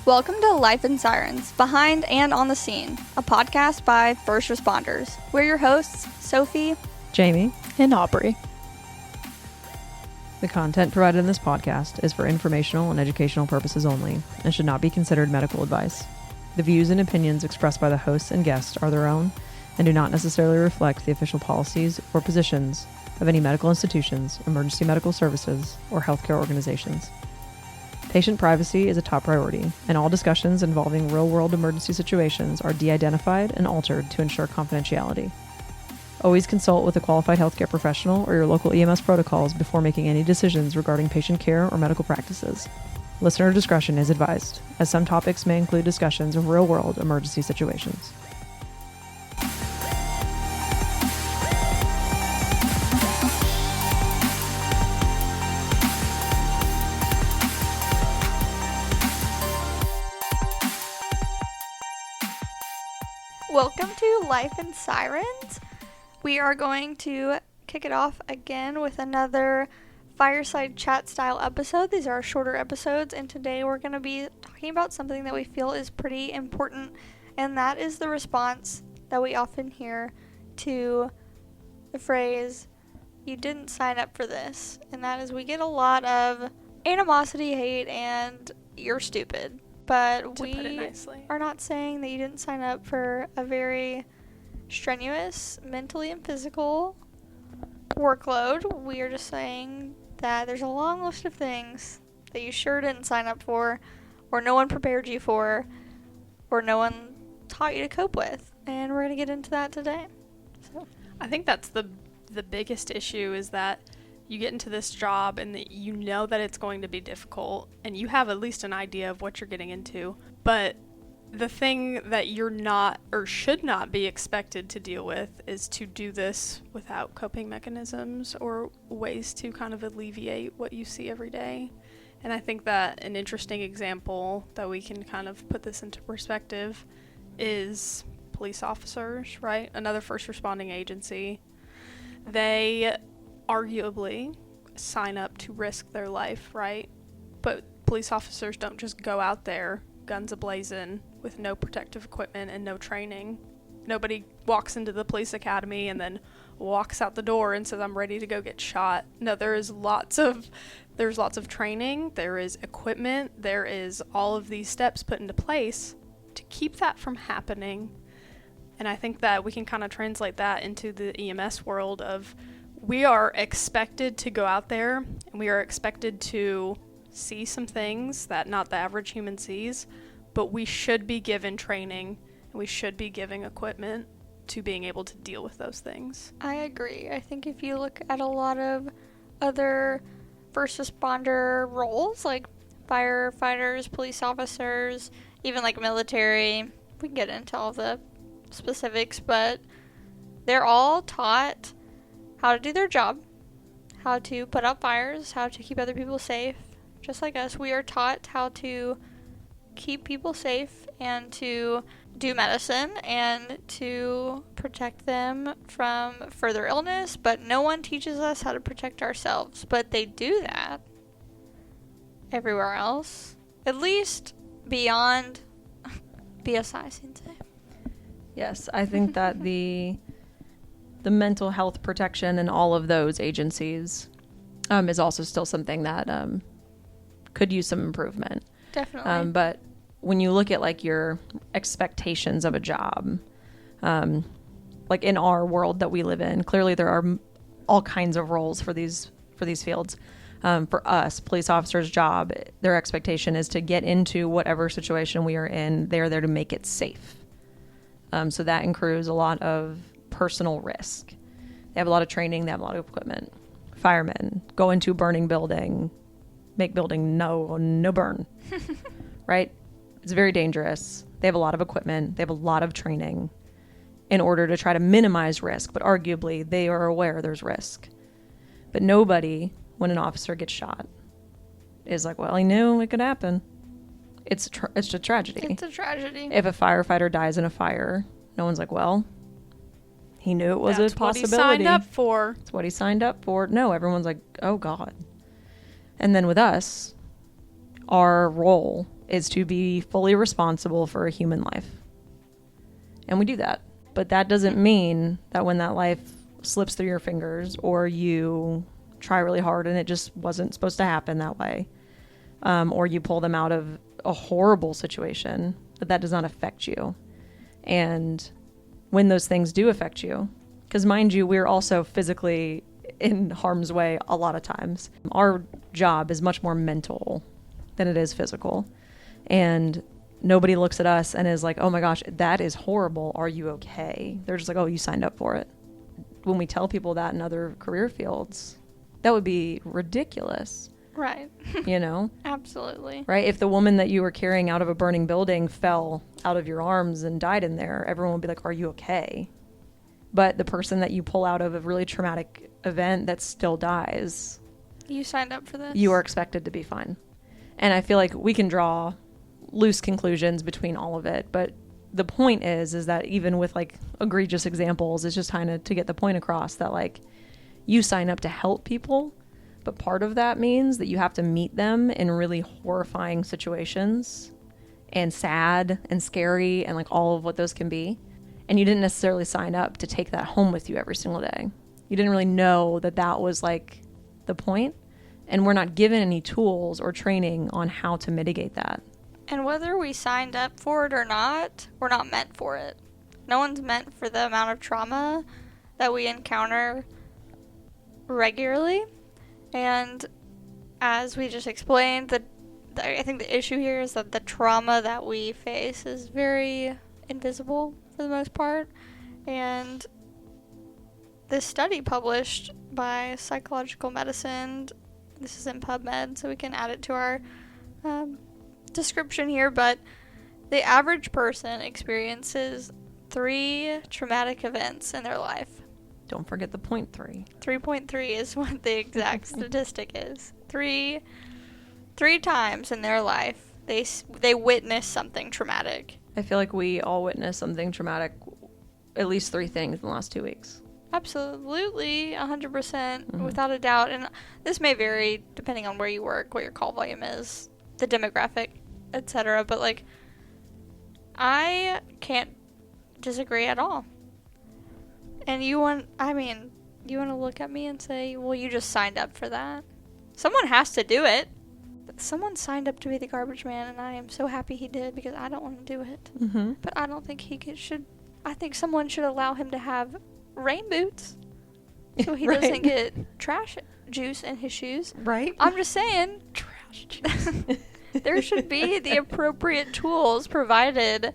Welcome to Life in Sirens, Behind and on the Scene, a podcast by first responders. We're your hosts, Sophie, Jamie, and Aubrey. The content provided in this podcast is for informational and educational purposes only and should not be considered medical advice. The views and opinions expressed by the hosts and guests are their own and do not necessarily reflect the official policies or positions of any medical institutions, emergency medical services, or healthcare organizations. Patient privacy is a top priority, and all discussions involving real-world emergency situations are de-identified and altered to ensure confidentiality. Always consult with a qualified healthcare professional or your local EMS protocols before making any decisions regarding patient care or medical practices. Listener discretion is advised, as some topics may include discussions of real-world emergency situations. Welcome to Life in Sirens. We are going to kick it off again with another fireside chat style episode. These are shorter episodes, and today we're going to be talking about something that we feel is pretty important, and that is the response that we often hear to the phrase, "You didn't sign up for this." And that is, we get a lot of animosity, hate, and "you're stupid." But we are not saying that you didn't sign up for a very strenuous, mentally and physical workload. We are just saying that there's a long list of things that you sure didn't sign up for, or no one prepared you for, or no one taught you to cope with. And we're going to get into that today. So I think that's the biggest issue, is that you get into this job and that you know that it's going to be difficult and you have at least an idea of what you're getting into. But the thing that you're not or should not be expected to deal with is to do this without coping mechanisms or ways to kind of alleviate what you see every day. And I think that an interesting example that we can kind of put this into perspective is police officers, right? Another first responding agency. They arguably sign up to risk their life, right? But police officers don't just go out there guns ablazing with no protective equipment and no training. Nobody walks into the police academy and then walks out the door and says, "I'm ready to go get shot." No, there's lots of training, there is equipment, there is all of these steps put into place to keep that from happening. And I think that we can kind of translate that into the EMS world of, we are expected to go out there and we are expected to see some things that not the average human sees, but we should be given training and we should be giving equipment to being able to deal with those things. I agree. I think if you look at a lot of other first responder roles, like firefighters, police officers, even like military, we can get into all the specifics, but they're all taught how to do their job, how to put out fires, how to keep other people safe. Just like us, we are taught how to keep people safe and to do medicine and to protect them from further illness, but no one teaches us how to protect ourselves. But they do that everywhere else, at least beyond BSI, Sensei. Yes, I think that the mental health protection in all of those agencies is also still something that could use some improvement. Definitely. But when you look at like your expectations of a job, like in our world that we live in, clearly there are all kinds of roles for these fields. For us, police officers' job, their expectation is to get into whatever situation we are in. They're there to make it safe. So that includes a lot of personal risk. They have a lot of training, they have a lot of equipment. Firemen go into a burning building, make building no burn. Right? It's very dangerous. They have a lot of equipment, they have a lot of training in order to try to minimize risk, but arguably they are aware there's risk. But nobody, when an officer gets shot, is like, well, he knew it could happen. It's a tragedy. It's a tragedy. If a firefighter dies in a fire, no one's like, well, he knew it was a possibility. That's what he signed up for. It's what he signed up for. No, everyone's like, oh God. And then with us, our role is to be fully responsible for a human life. And we do that. But that doesn't mean that when that life slips through your fingers or you try really hard and it just wasn't supposed to happen that way, or you pull them out of a horrible situation, that does not affect you. And when those things do affect you, because mind you, we're also physically in harm's way a lot of times. Our job is much more mental than it is physical. And nobody looks at us and is like, oh my gosh, that is horrible. Are you okay? They're just like, oh, you signed up for it. When we tell people that in other career fields, that would be ridiculous. Right. You know? Absolutely. Right? If the woman that you were carrying out of a burning building fell out of your arms and died in there, everyone would be like, are you okay? But the person that you pull out of a really traumatic event that still dies, You signed up for this? you are expected to be fine. And I feel like we can draw loose conclusions between all of it, but the point is that even with like egregious examples, it's just kind of to get the point across that like you sign up to help people, but part of that means that you have to meet them in really horrifying situations and sad and scary and like all of what those can be. And you didn't necessarily sign up to take that home with you every single day. You didn't really know that that was like the point. And we're not given any tools or training on how to mitigate that. And whether we signed up for it or not, we're not meant for it. No one's meant for the amount of trauma that we encounter regularly. And as we just explained, I think the issue here is that the trauma that we face is very invisible for the most part. And this study published by Psychological Medicine, this is in PubMed, so we can add it to our description here, but the average person experiences 3 traumatic events in their life. Don't forget the 0.3. 3.3 is what the exact statistic is. 3 times in their life they witness something traumatic. I feel like we all witnessed something traumatic, at least 3 things in the last 2 weeks. Absolutely, 100%, without a doubt. And this may vary depending on where you work, what your call volume is, the demographic, etc. But like, I can't disagree at all. And you want to look at me and say, well, you just signed up for that. Someone has to do it. Someone signed up to be the garbage man, and I am so happy he did, because I don't want to do it. Mm-hmm. But I don't think should. I think someone should allow him to have rain boots so he Right. doesn't get trash juice in his shoes. Right? I'm just saying, Trash juice. there should be the appropriate tools provided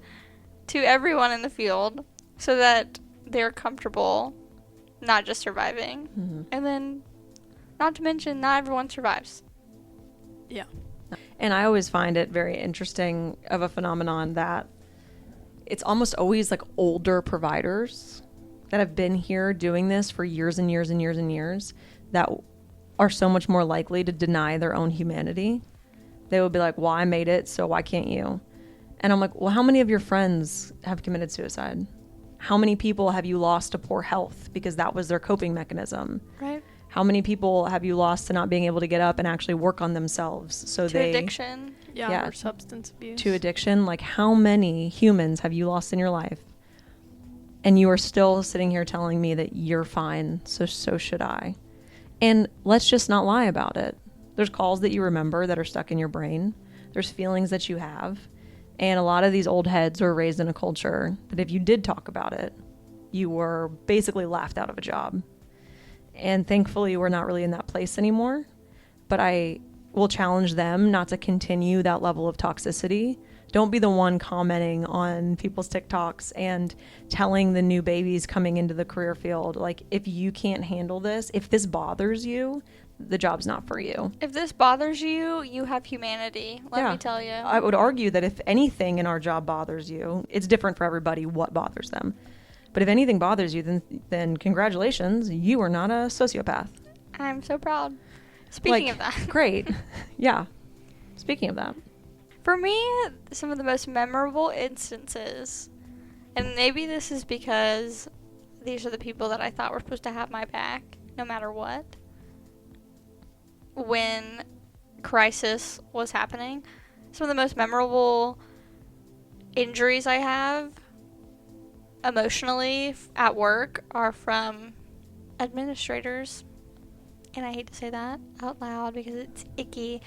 to everyone in the field so that they're comfortable not just surviving. Mm-hmm. And then, not to mention, not everyone survives. Yeah. And I always find it very interesting of a phenomenon that it's almost always like older providers that have been here doing this for years and years and years and years that are so much more likely to deny their own humanity. They would be like, well, I made it, so why can't you? And I'm like, well, how many of your friends have committed suicide? How many people have you lost to poor health because that was their coping mechanism? Right? How many people have you lost to not being able to get up and actually work on themselves? So To addiction. Yeah, or substance abuse. To addiction. Like, how many humans have you lost in your life? And you are still sitting here telling me that you're fine, so should I. And let's just not lie about it. There's calls that you remember that are stuck in your brain. There's feelings that you have. And a lot of these old heads are raised in a culture that if you did talk about it, you were basically laughed out of a job. And thankfully, we're not really in that place anymore. But I will challenge them not to continue that level of toxicity. Don't be the one commenting on people's TikToks and telling the new babies coming into the career field, like, if you can't handle this, if this bothers you, the job's not for you. If this bothers you, you have humanity. Let me tell you. I would argue that if anything in our job bothers you, it's different for everybody what bothers them. But if anything bothers you, then congratulations, you are not a sociopath. I'm so proud. Speaking of that. Great. Yeah. Speaking of that. For me, some of the most memorable instances, and maybe this is because these are the people that I thought were supposed to have my back, no matter what, when crisis was happening. some of the most memorable injuries I have emotionally at work are from administrators. And I hate to say that out loud because it's icky.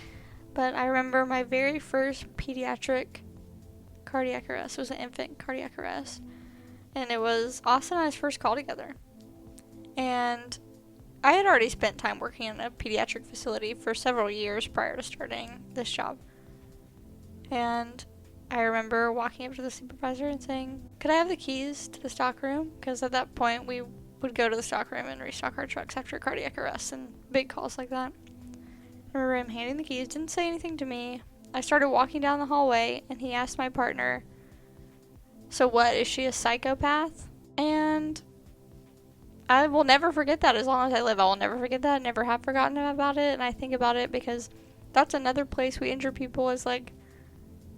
But I remember my very first pediatric cardiac arrest was an infant cardiac arrest. And it was Austin and I's first call together. And I had already spent time working in a pediatric facility for several years prior to starting this job. And I remember walking up to the supervisor and saying, "Could I have the keys to the stock room?" Because at that point, we would go to the stock room and restock our trucks after cardiac arrests and big calls like that. I remember him handing the keys, didn't say anything to me. I started walking down the hallway, and he asked my partner, "So what, is she a psychopath?" And I will never forget that as long as I live. I will never forget that. I never have forgotten about it, and I think about it because that's another place we injure people is, like,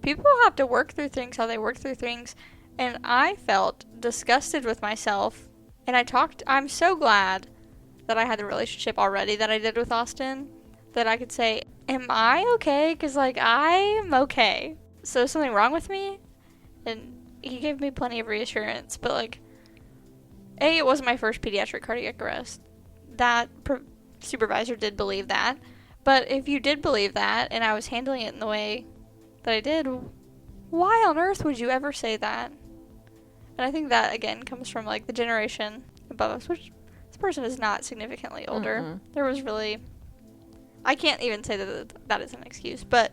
people have to work through things how they work through things, and I felt disgusted with myself, and I'm so glad that I had the relationship already that I did with Austin, that I could say, am I okay? Because, like, I'm okay. So is something wrong with me? And he gave me plenty of reassurance, but, like, it wasn't my first pediatric cardiac arrest. That supervisor did believe that. But if you did believe that, and I was handling it in the way that I did, why on earth would you ever say that? And I think that, again, comes from, like, the generation above us, which this person is not significantly older. Mm-mm. There was really... I can't even say that is an excuse, but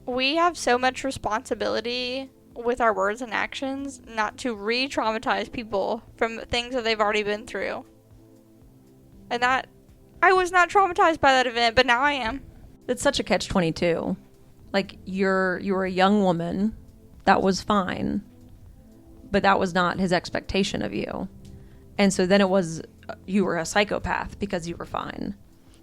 we have so much responsibility with our words and actions not to re-traumatize people from things that they've already been through. And that, I was not traumatized by that event, but now I am. It's such a catch-22. Like, you were a young woman that was fine, but that was not his expectation of you. And so then it was, you were a psychopath because you were fine.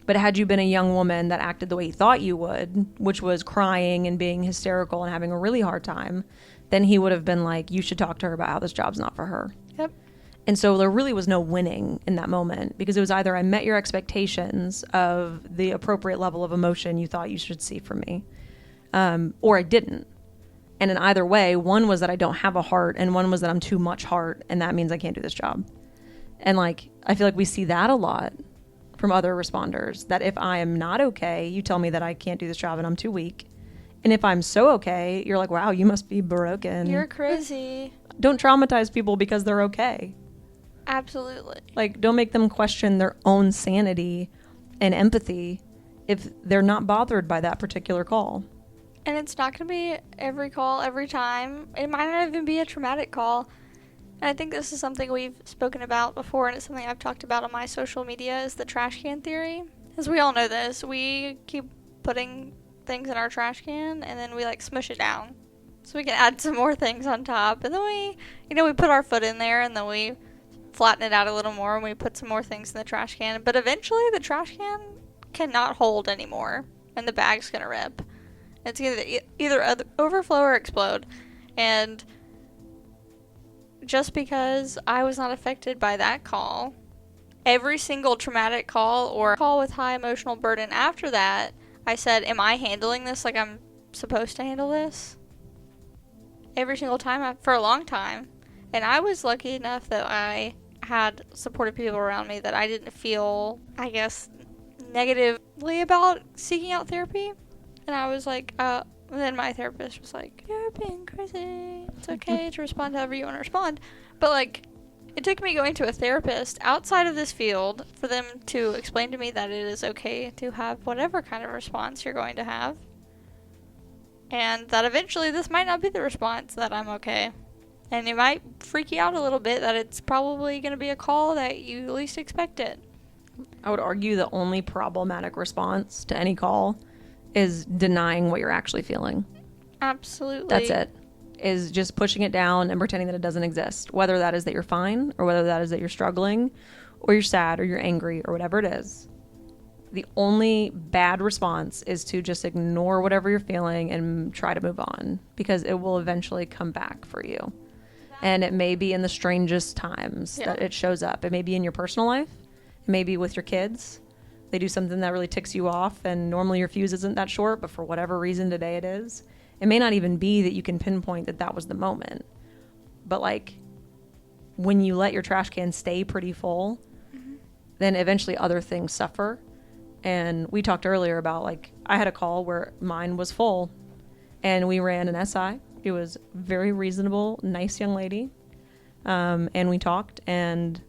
But had you been a young woman that acted the way he thought you would, which was crying and being hysterical and having a really hard time, then he would have been like, you should talk to her about how this job's not for her. Yep. And so there really was no winning in that moment, because it was either I met your expectations of the appropriate level of emotion you thought you should see from me, or I didn't. And in either way, one was that I don't have a heart, and one was that I'm too much heart, and that means I can't do this job. And, like, I feel like we see that a lot from other responders, that if I am not okay, you tell me that I can't do this job and I'm too weak. And if I'm so okay, you're like, wow, you must be broken. You're crazy. Don't traumatize people because they're okay. Absolutely. Like, don't make them question their own sanity and empathy if they're not bothered by that particular call. And it's not going to be every call, every time. It might not even be a traumatic call. And I think this is something we've spoken about before, and it's something I've talked about on my social media, is the trash can theory. As we all know this, we keep putting things in our trash can, and then we, like, smush it down. So we can add some more things on top. And then we put our foot in there, and then we flatten it out a little more, and we put some more things in the trash can. But eventually, the trash can cannot hold anymore, and the bag's going to rip. It's either overflow or explode. And just because I was not affected by that call, every single traumatic call or call with high emotional burden after that, I said, am I handling this like I'm supposed to handle this? Every single time for a long time. And I was lucky enough that I had supportive people around me that I didn't feel, I guess, negatively about seeking out therapy. And I was like, then my therapist was like, you're being crazy. It's okay to respond however you want to respond. But, like, it took me going to a therapist outside of this field for them to explain to me that it is okay to have whatever kind of response you're going to have. And that eventually this might not be the response that I'm okay. And it might freak you out a little bit that it's probably going to be a call that you least expected. I would argue the only problematic response to any call is denying what you're actually feeling. Absolutely. That's it. Is just pushing it down and pretending that it doesn't exist. Whether that is that you're fine, or whether that is that you're struggling, or you're sad, or you're angry, or whatever it is. The only bad response is to just ignore whatever you're feeling and try to move on, because it will eventually come back for you. And it may be in the strangest times that it shows up. It may be in your personal life. It may be with your kids. They do something that really ticks you off, and normally your fuse isn't that short, but for whatever reason today it is. It may not even be that you can pinpoint that that was the moment. But like when you let your trash can stay pretty full, then eventually other things suffer. And we talked earlier about like I had a call where mine was full and we ran an SI. It was very reasonable, nice young lady. And we talked and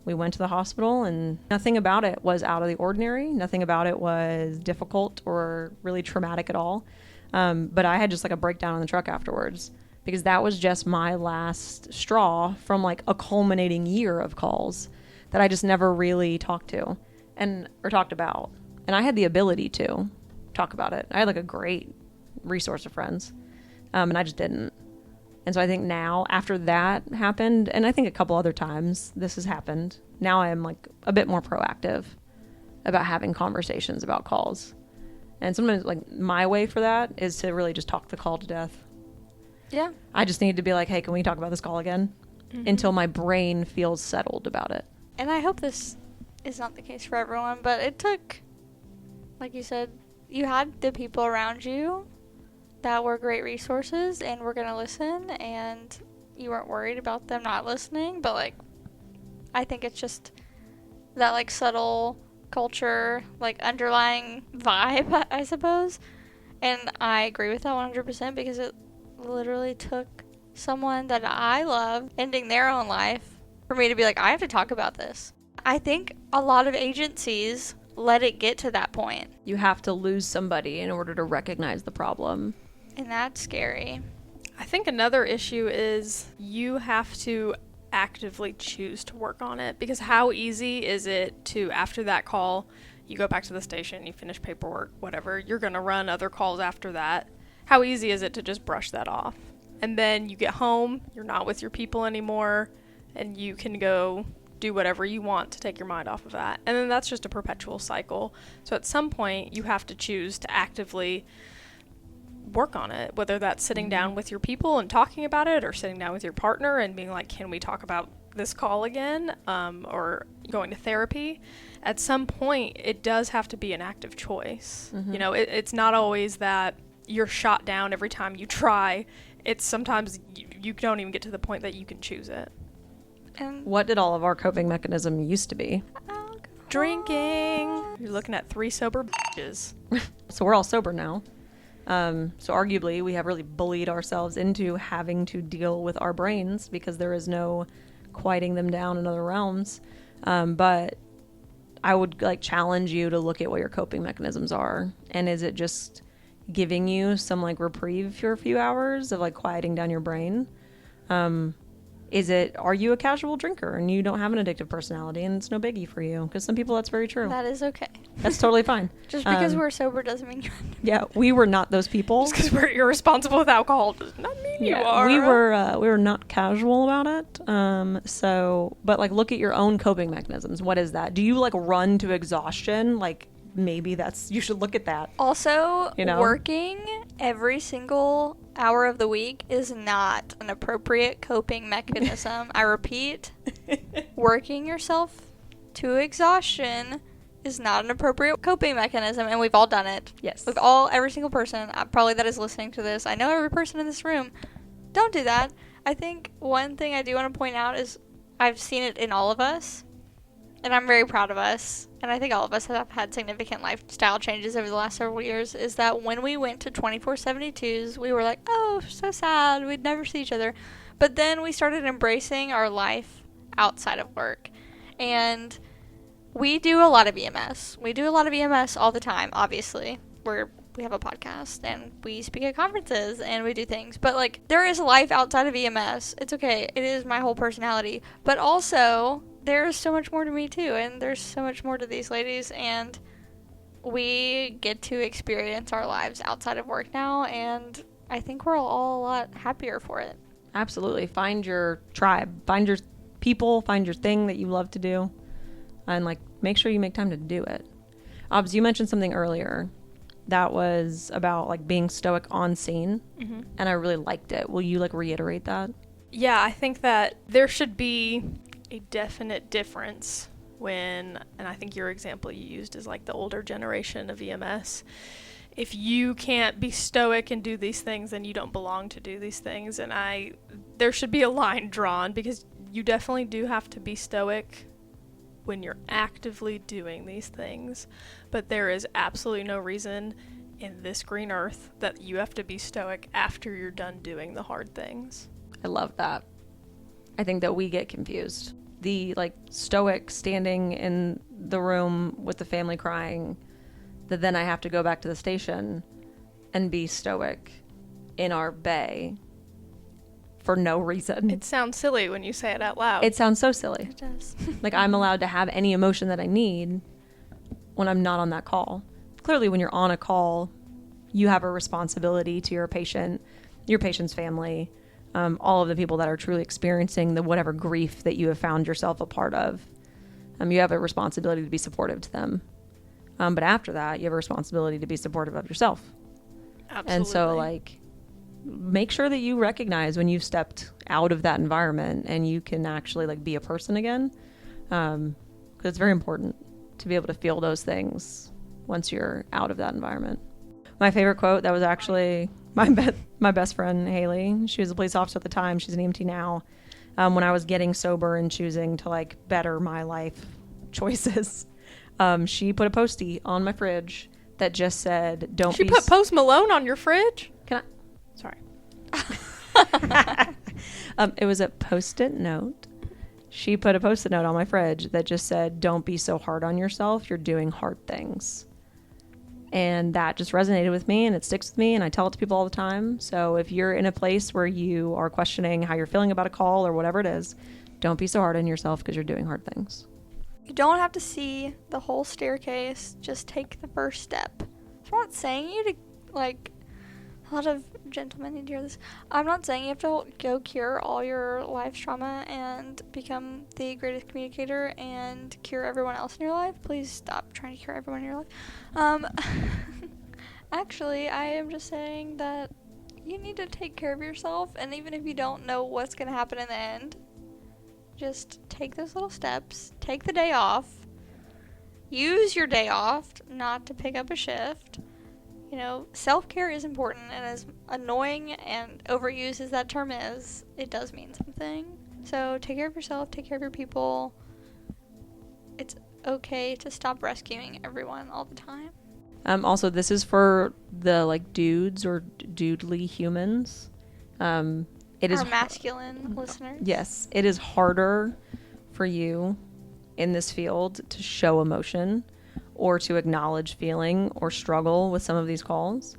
we went to the hospital and nothing about it was out of the ordinary. Nothing about it was difficult or really traumatic at all. But I had just like a breakdown in the truck afterwards because that was just my last straw from like a culminating year of calls that I just never really talked to or talked about. And I had the ability to talk about it. I had like a great resource of friends. And I just didn't. And so I think now after that happened, and I think a couple other times this has happened, now I am like a bit more proactive about having conversations about calls. And sometimes like my way for that is to really just talk the call to death. Yeah. I just need to be like, hey, can we talk about this call again? Until my brain feels settled about it. And I hope this is not the case for everyone, but it took, like you said, you had the people around you that were great resources and were going to listen, and you weren't worried about them not listening. But like, I think it's just that like subtle culture, like underlying vibe, I suppose. And I agree with that 100% because it literally took someone that I love ending their own life for me to be like, I have to talk about this. I think a lot of agencies let it get to that point. You have to lose somebody in order to recognize the problem. And that's scary. I think another issue is you have to actively choose to work on it, because how easy is it to, after that call, you go back to the station, you finish paperwork, whatever, you're going to run other calls after that. How easy is it to just brush that off? And then you get home, you're not with your people anymore, and you can go do whatever you want to take your mind off of that. And then that's just a perpetual cycle. So at some point, you have to choose to actively work on it, whether that's sitting down with your people and talking about it, or sitting down with your partner and being like, can we talk about this call again, or going to therapy. At some point, it does have to be an active choice. You know, it's not always that you're shot down every time you try. It's sometimes you don't even get to the point that you can choose it. And What did all of our coping mechanism used to be? Drinking. You're looking at 3 sober bitches. So we're all sober now. So arguably we have really bullied ourselves into having to deal with our brains because there is no quieting them down in other realms. But I would like challenge you to look at what your coping mechanisms are. And is it just giving you some like reprieve for a few hours of like quieting down your brain? Are you a casual drinker and you don't have an addictive personality and it's no biggie for you? Because some people that's very true. that is okay. That's totally fine. Just because we're sober doesn't mean you're Yeah, we were not those people. Just because we're irresponsible with alcohol does not mean you are. We were not casual about it. But like look at your own coping mechanisms. What is that? Do you like run to exhaustion? Like maybe you should look at that. Also, You know? working every single hour of the week is not an appropriate coping mechanism. I repeat, working yourself to exhaustion is not an appropriate coping mechanism, and we've all done it. Yes. Every single person, probably that is listening to this. I know every person in this room. Don't do that. I think one thing I do want to point out is I've seen it in all of us, and I'm very proud of us, and I think all of us have had significant lifestyle changes over the last several years, is that when we went to 24/72s, we were like, oh, so sad, we'd never see each other. But then we started embracing our life outside of work. And we do a lot of EMS. We do a lot of EMS all the time, obviously. We have a podcast, and we speak at conferences, and we do things. But, like, there is life outside of EMS. It's okay. It is my whole personality. But also, there's so much more to me, too, and there's so much more to these ladies, and we get to experience our lives outside of work now, and I think we're all a lot happier for it. Absolutely. Find your tribe. Find your people. Find your thing that you love to do. And, like, make sure you make time to do it. Obs, you mentioned something earlier that was about, like, being stoic on scene. Mm-hmm. And I really liked it. Will you, like, reiterate that? Yeah, I think that there should be a definite difference when, and I think your example you used is like the older generation of EMS, if you can't be stoic and do these things, then you don't belong to do these things. And there should be a line drawn, because you definitely do have to be stoic when you're actively doing these things. But there is absolutely no reason in this green earth that you have to be stoic after you're done doing the hard things. I love that. I think that we get confused. The stoic standing in the room with the family crying, that then I have to go back to the station and be stoic in our bay for no reason. It sounds silly when you say it out loud. It sounds so silly. It does. I'm allowed to have any emotion that I need when I'm not on that call. Clearly, when you're on a call, you have a responsibility to your patient, your patient's family, all of the people that are truly experiencing the whatever grief that you have found yourself a part of. You have a responsibility to be supportive to them. But after that, you have a responsibility to be supportive of yourself. Absolutely. And so, make sure that you recognize when you've stepped out of that environment and you can actually, be a person again. Because it's very important to be able to feel those things once you're out of that environment. My favorite quote, that was actually my best friend, Haley. She was a police officer at the time. She's an EMT now. When I was getting sober and choosing to, better my life choices, she put a Post-it on my fridge that just said, "Don't be." She put Post Malone on your fridge? Can Sorry. I? It was a Post-it note. She put a Post-it note on my fridge that just said, "Don't be so hard on yourself. You're doing hard things." And that just resonated with me, and it sticks with me, and I tell it to people all the time. So if you're in a place where you are questioning how you're feeling about a call or whatever it is, don't be so hard on yourself, because you're doing hard things. You don't have to see the whole staircase. Just take the first step. I'm not saying you to, a lot of gentlemen need to hear this. I'm not saying you have to go cure all your life's trauma and become the greatest communicator and cure everyone else in your life. Please stop trying to cure everyone in your life. Actually, I am just saying that you need to take care of yourself, and even if you don't know what's going to happen in the end, just take those little steps. Take the day off. Use your day off not to pick up a shift. Self-care is important, and as annoying and overused as that term is, it does mean something. So take care of yourself, take care of your people. It's okay to stop rescuing everyone all the time. Also, this is for the dudes or dudely humans. It is our masculine listeners. Yes, it is harder for you in this field to show emotion or to acknowledge feeling or struggle with some of these calls.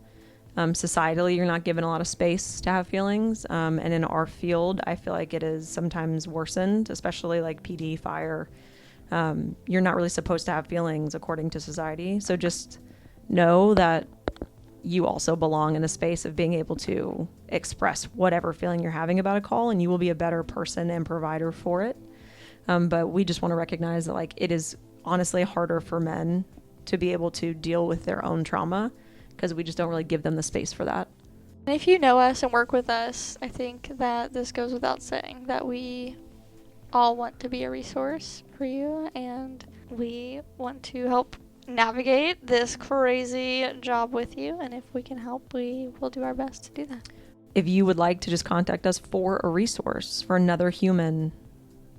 Societally, you're not given a lot of space to have feelings. And in our field, I feel like it is sometimes worsened, especially PD, fire. You're not really supposed to have feelings according to society. So just know that you also belong in a space of being able to express whatever feeling you're having about a call, and you will be a better person and provider for it. But we just want to recognize that it is honestly harder for men to be able to deal with their own trauma, because we just don't really give them the space for that. And if you know us and work with us, I think that this goes without saying that we all want to be a resource for you, and we want to help navigate this crazy job with you, and if we can help, we will do our best to do that. If you would like to just contact us for a resource, for another human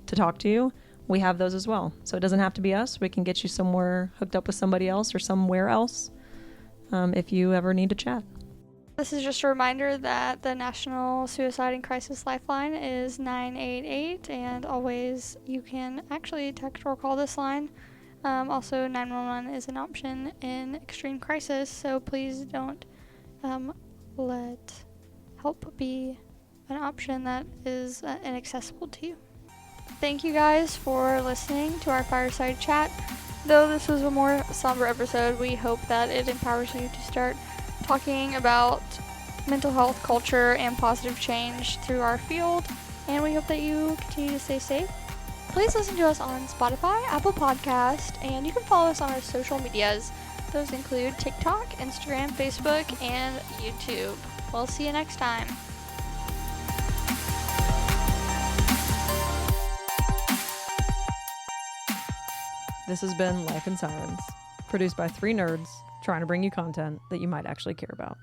to talk to, we have those as well. So it doesn't have to be us. We can get you somewhere hooked up with somebody else or somewhere else if you ever need to chat. This is just a reminder that the National Suicide and Crisis Lifeline is 988, and always you can actually text or call this line. Also, 911 is an option in extreme crisis, so please don't let help be an option that is inaccessible to you. Thank you guys for listening to our fireside chat. Though this was a more somber episode, we hope that it empowers you to start talking about mental health, culture, and positive change through our field, and we hope that you continue to stay safe. Please listen to us on Spotify, Apple Podcast, and you can follow us on our social medias. Those include TikTok, Instagram, Facebook, and YouTube. We'll see you next time. This has been Life in Sirens, produced by 3 nerds trying to bring you content that you might actually care about.